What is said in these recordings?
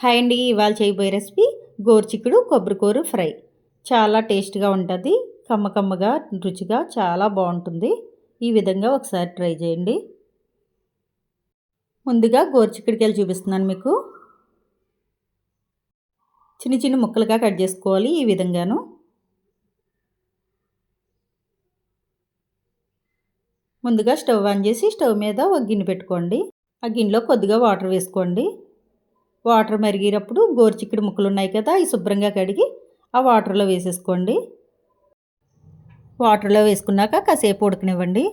Hi అండి, ఇవాళ చేయబోయే రెసిపీ గోరుచిక్కుడు కొబ్బరికూర ఫ్రై. చాలా టేస్ట్గా ఉంటుంది, కమ్మగా రుచిగా చాలా బాగుంటుంది. ఈ విధంగా ఒకసారి ట్రై చేయండి. ముందుగా గోరుచిక్కుడికాయలు చూపిస్తున్నాను మీకు. చిన్న చిన్న ముక్కలుగా కట్ చేసుకోవాలి. ఈ విధంగాను ముందుగా స్టవ్ ఆన్ చేసి స్టవ్ మీద ఒక గిన్నె పెట్టుకోండి. ఆ గిన్నెలో కొద్దిగా వాటర్ వేసుకోండి. వాటర్ మరిగేటప్పుడు గోరుచిక్కుడు ముక్కలు ఉన్నాయి కదా, అవి శుభ్రంగా కడిగి ఆ వాటర్లో వేసేసుకోండి. వాటర్లో వేసుకున్నాక కాసేపు ఉడకనివ్వండి.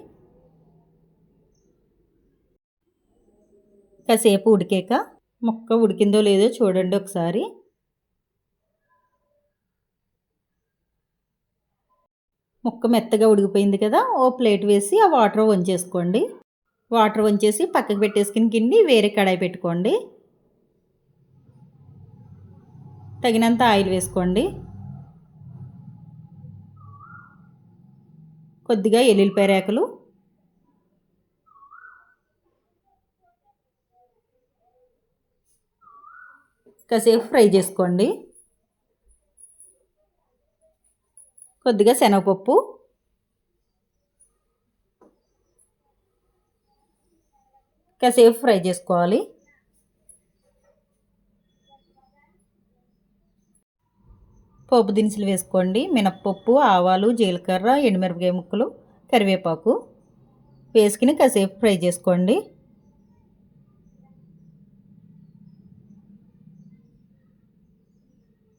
కాసేపు ఉడికాక ముక్క ఉడికిందో లేదో చూడండి ఒకసారి. ముక్క మెత్తగా ఉడికిపోయింది కదా, ఓ ప్లేట్ వేసి ఆ వాటర్ వంచేసుకోండి. వాటర్ వంచేసి పక్కకు పెట్టేసుకుని గిన్నె వేరే కడాయి పెట్టుకోండి. తగినంత ఆయిల్ వేసుకోండి. కొద్దిగా ఎల్లుల్లిపాయ రేకలు, కాసేపు ఫ్రై చేసుకోండి. కొద్దిగా శనగపప్పు, కాసేపు ఫ్రై చేసుకోవాలి. పోపు దినుసులు వేసుకోండి. మినప్పప్పు, ఆవాలు, జీలకర్ర, ఎండుమిరపకాయ ముక్కలు, కరివేపాకు వేసుకుని కాసేపు ఫ్రై చేసుకోండి.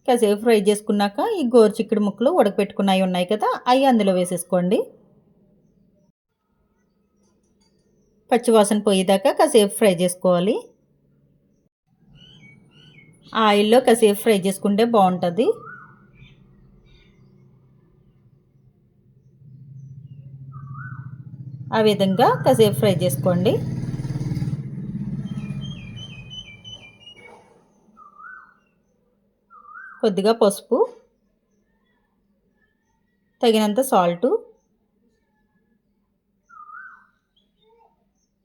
కాసేపు ఫ్రై చేసుకున్నాక ఈ గోరుచిక్కుడు ముక్కలు ఉడకపెట్టుకున్నవి ఉన్నాయి కదా, అవి అందులో వేసేసుకోండి. పచ్చివాసన పోయేదాకా కాసేపు ఫ్రై చేసుకోవాలి. ఆయిల్లో కాసేపు ఫ్రై చేసుకుంటే బాగుంటుంది. ఆ విధంగా కాసేపు ఫ్రై చేసుకోండి. కొద్దిగా పసుపు, తగినంత సాల్టు,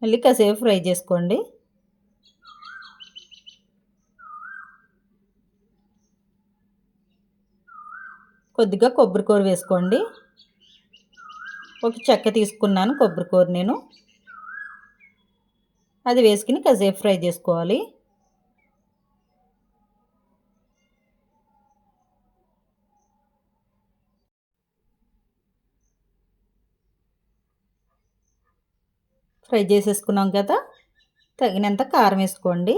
మళ్ళీ కాసేపు ఫ్రై చేసుకోండి. కొద్దిగా కొబ్బరికూర వేసుకోండి. ఒక చెక్క తీసుకున్నాను కొబ్బరికూర నేను, అది వేసుకుని కాసేపు ఫ్రై చేసుకోవాలి. ఫ్రై చేసేసుకున్నాం కదా, తగినంత కారం వేసుకోండి.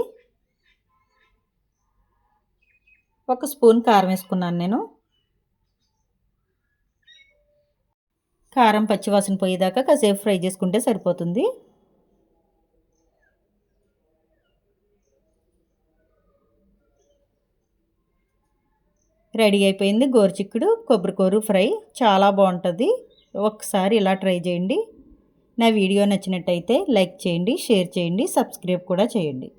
ఒక స్పూన్ కారం వేసుకున్నాను నేను. కారం పచ్చివాసన పోయేదాకా కాసేపు ఫ్రై చేసుకుంటే సరిపోతుంది. రెడీ అయిపోయింది గోరుచిక్కుడు కొబ్బరికూర ఫ్రై. చాలా బాగుంటుంది. ఒకసారి ఇలా ట్రై చేయండి. నా వీడియో నచ్చినట్టయితే లైక్ చేయండి, షేర్ చేయండి, సబ్స్క్రైబ్ కూడా చేయండి.